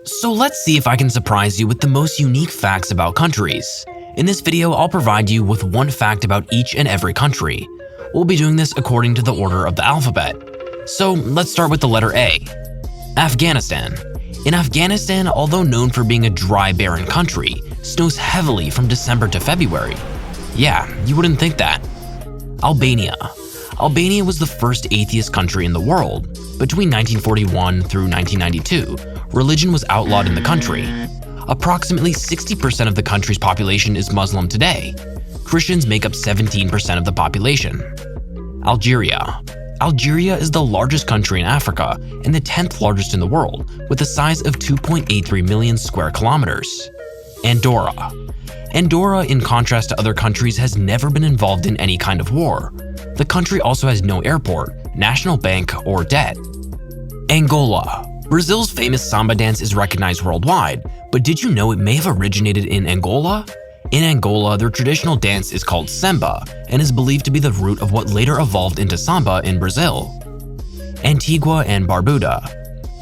So let's see if I can surprise you with the most unique facts about countries. In this video, I'll provide you with one fact about each and every country. We'll be doing this according to the order of the alphabet. So let's start with the letter A. Afghanistan. In Afghanistan, although known for being a dry, barren country, snows heavily from December to February. Yeah, you wouldn't think that. Albania. Albania was the first atheist country in the world. Between 1941 through 1992, religion was outlawed in the country. Approximately 60% of the country's population is Muslim today. Christians make up 17% of the population. Algeria. Algeria is the largest country in Africa and the 10th largest in the world, with a size of 2.83 million square kilometers. Andorra. Andorra, in contrast to other countries, has never been involved in any kind of war. The country also has no airport, national bank, or debt. Angola. Brazil's famous samba dance is recognized worldwide, but did you know it may have originated in Angola? In Angola, their traditional dance is called samba and is believed to be the root of what later evolved into samba in Brazil. Antigua and Barbuda.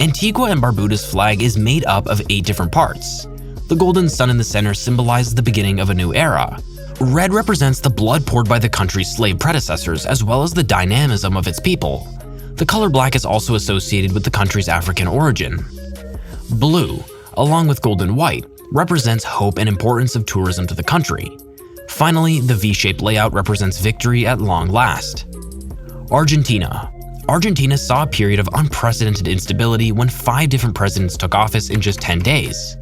Antigua and Barbuda's flag is made up of 8 different parts. The golden sun in the center symbolizes the beginning of a new era. Red represents the blood poured by the country's slave predecessors as well as the dynamism of its people. The color black is also associated with the country's African origin. Blue, along with gold and white, represents hope and importance of tourism to the country. Finally, the V-shaped layout represents victory at long last. Argentina. Argentina saw a period of unprecedented instability when 5 different presidents took office in just 10 days.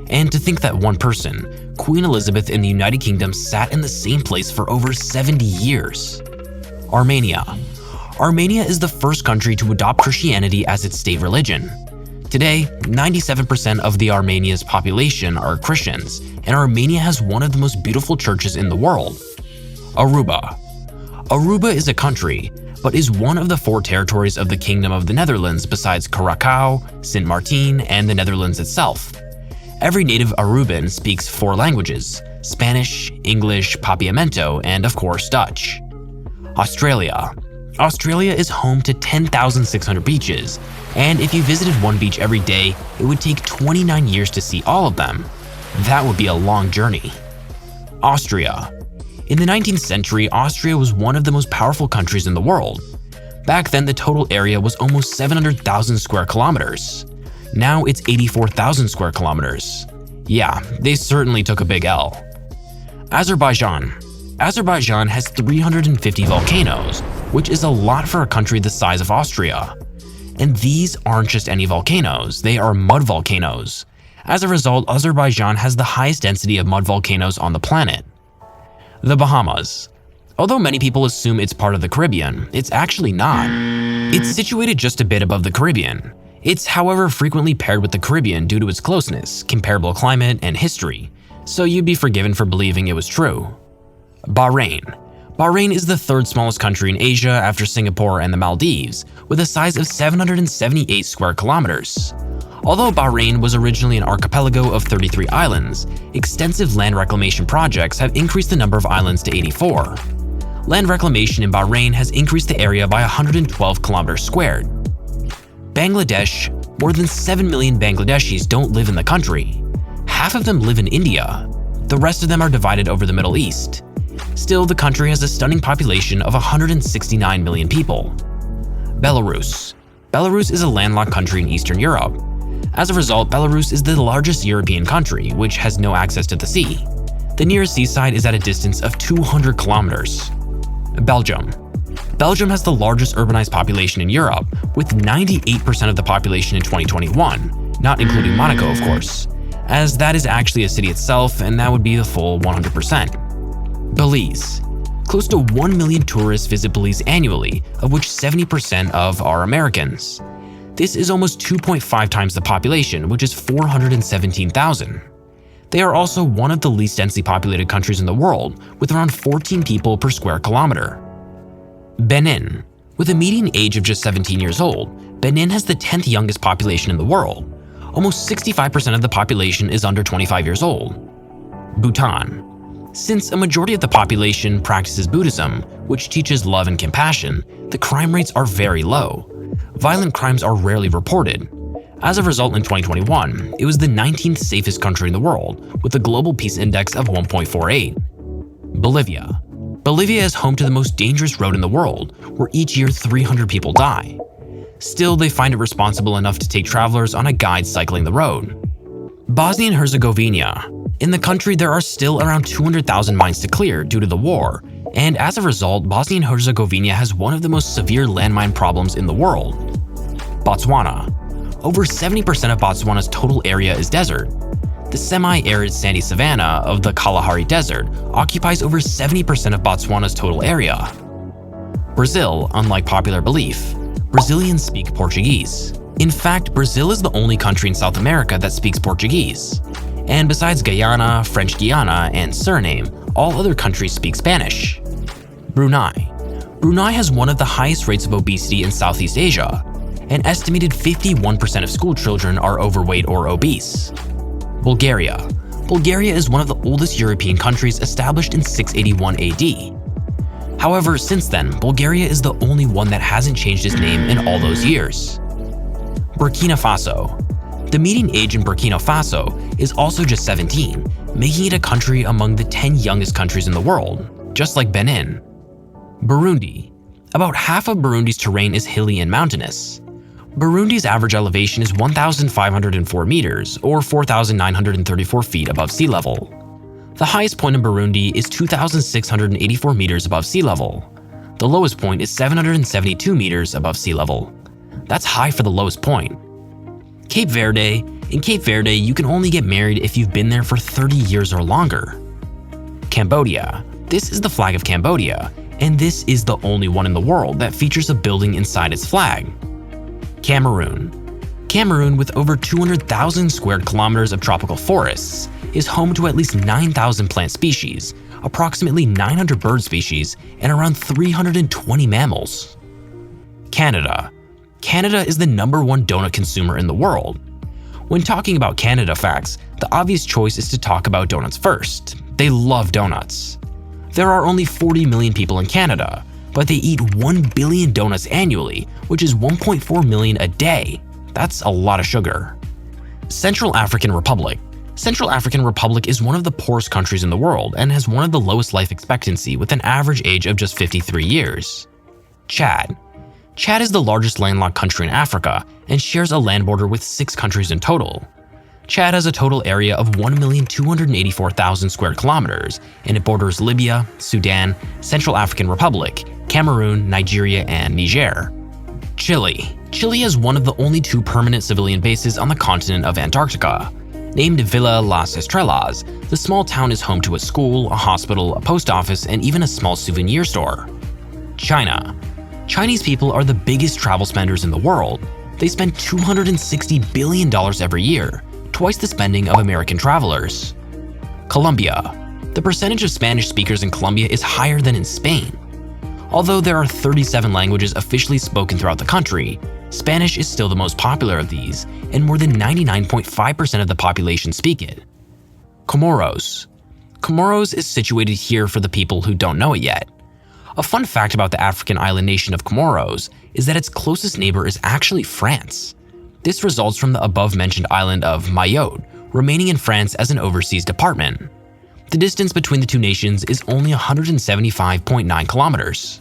And to think that one person, Queen Elizabeth in the United Kingdom, sat in the same place for over 70 years. Armenia. Armenia is the first country to adopt Christianity as its state religion. Today, 97% of the Armenia's population are Christians, and Armenia has one of the most beautiful churches in the world. Aruba. Aruba is a country, but is one of the 4 territories of the Kingdom of the Netherlands besides Curaçao, Sint Maarten, and the Netherlands itself. Every native Aruban speaks 4 languages: Spanish, English, Papiamento, and of course Dutch. Australia. Australia is home to 10,600 beaches, and if you visited one beach every day, it would take 29 years to see all of them. That would be a long journey. Austria. In the 19th century, Austria was one of the most powerful countries in the world. Back then, the total area was almost 700,000 square kilometers. Now it's 84,000 square kilometers. Yeah, they certainly took a big L. Azerbaijan. Azerbaijan has 350 volcanoes, which is a lot for a country the size of Austria. And these aren't just any volcanoes, they are mud volcanoes. As a result, Azerbaijan has the highest density of mud volcanoes on the planet. The Bahamas. Although many people assume it's part of the Caribbean, it's actually not. It's situated just a bit above the Caribbean. It's, however, frequently paired with the Caribbean due to its closeness, comparable climate, and history, so you'd be forgiven for believing it was true. Bahrain. Bahrain is the 3rd smallest country in Asia after Singapore and the Maldives, with a size of 778 square kilometers. Although Bahrain was originally an archipelago of 33 islands, extensive land reclamation projects have increased the number of islands to 84. Land reclamation in Bahrain has increased the area by 112 kilometers squared. Bangladesh. More than 7 million Bangladeshis don't live in the country. Half of them live in India. The rest of them are divided over the Middle East. Still, the country has a stunning population of 169 million people. Belarus. Belarus is a landlocked country in Eastern Europe. As a result, Belarus is the largest European country, which has no access to the sea. The nearest seaside is at a distance of 200 kilometers. Belgium. Belgium has the largest urbanized population in Europe, with 98% of the population in 2021, not including Monaco, of course, as that is actually a city itself, and that would be the full 100%. Belize. Close to 1 million tourists visit Belize annually, of which 70% of are Americans. This is almost 2.5 times the population, which is 417,000. They are also one of the least densely populated countries in the world, with around 14 people per square kilometer. Benin. With a median age of just 17 years old, Benin has the 10th youngest population in the world. Almost 65% of the population is under 25 years old. Bhutan. Since a majority of the population practices Buddhism, which teaches love and compassion, the crime rates are very low. Violent crimes are rarely reported. As a result, in 2021, it was the 19th safest country in the world, with a global peace index of 1.48. Bolivia. Bolivia is home to the most dangerous road in the world, where each year 300 people die. Still, they find it responsible enough to take travelers on a guide cycling the road. Bosnia and Herzegovina. In the country, there are still around 200,000 mines to clear due to the war, and as a result, Bosnia and Herzegovina has one of the most severe landmine problems in the world. Botswana. Over 70% of Botswana's total area is desert. The semi-arid sandy savanna of the Kalahari Desert occupies over 70% of Botswana's total area. Brazil, unlike popular belief, Brazilians speak Portuguese. In fact, Brazil is the only country in South America that speaks Portuguese. And besides Guyana, French Guiana, and Suriname, all other countries speak Spanish. Brunei. Brunei has one of the highest rates of obesity in Southeast Asia. An estimated 51% of school children are overweight or obese. Bulgaria. Bulgaria is one of the oldest European countries, established in 681 AD. However, since then, Bulgaria is the only one that hasn't changed its name in all those years. Burkina Faso. The median age in Burkina Faso is also just 17, making it a country among the 10 youngest countries in the world, just like Benin. Burundi. About half of Burundi's terrain is hilly and mountainous. Burundi's average elevation is 1,504 meters, or 4,934 feet above sea level. The highest point in Burundi is 2,684 meters above sea level. The lowest point is 772 meters above sea level. That's high for the lowest point. Cape Verde. In Cape Verde, you can only get married if you've been there for 30 years or longer. Cambodia. This is the flag of Cambodia, and this is the only one in the world that features a building inside its flag. Cameroon. Cameroon, with over 200,000 square kilometers of tropical forests, is home to at least 9,000 plant species, approximately 900 bird species, and around 320 mammals. Canada. Canada is the #1 donut consumer in the world. When talking about Canada facts, the obvious choice is to talk about donuts first. They love donuts. There are only 40 million people in Canada, but they eat 1 billion donuts annually, which is 1.4 million a day. That's a lot of sugar. Central African Republic. Central African Republic is one of the poorest countries in the world and has one of the lowest life expectancy with an average age of just 53 years. Chad. Chad is the largest landlocked country in Africa and shares a land border with 6 countries in total. Chad has a total area of 1,284,000 square kilometers, and it borders Libya, Sudan, Central African Republic, Cameroon, Nigeria, and Niger. Chile. Chile has one of the only 2 permanent civilian bases on the continent of Antarctica. Named Villa Las Estrellas, the small town is home to a school, a hospital, a post office, and even a small souvenir store. China. Chinese people are the biggest travel spenders in the world. They spend $260 billion every year, twice the spending of American travelers. Colombia. The percentage of Spanish speakers in Colombia is higher than in Spain. Although there are 37 languages officially spoken throughout the country, Spanish is still the most popular of these, and more than 99.5% of the population speak it. Comoros. Comoros is situated here for the people who don't know it yet. A fun fact about the African island nation of Comoros is that its closest neighbor is actually France. This results from the above-mentioned island of Mayotte, remaining in France as an overseas department. The distance between the two nations is only 175.9 kilometers.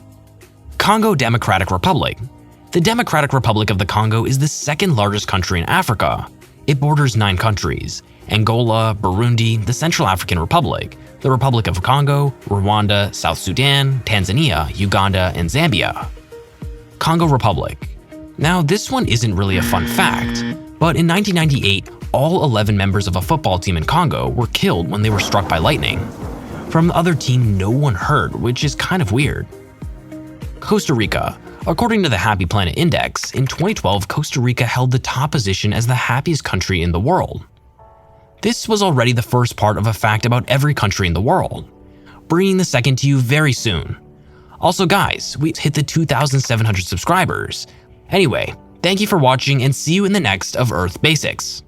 Congo Democratic Republic. The Democratic Republic of the Congo is the second largest country in Africa. It borders 9 countries: Angola, Burundi, the Central African Republic, the Republic of Congo, Rwanda, South Sudan, Tanzania, Uganda, and Zambia. Congo Republic. Now, this one isn't really a fun fact, but in 1998, all 11 members of a football team in Congo were killed when they were struck by lightning. From the other team, no one hurt, which is kind of weird. Costa Rica. According to the Happy Planet Index, in 2012, Costa Rica held the top position as the happiest country in the world. This was already the first part of a fact about every country in the world, bringing the second to you very soon. Also guys, we hit the 2,700 subscribers. Anyway, thank you for watching and see you in the next of Earth Basics.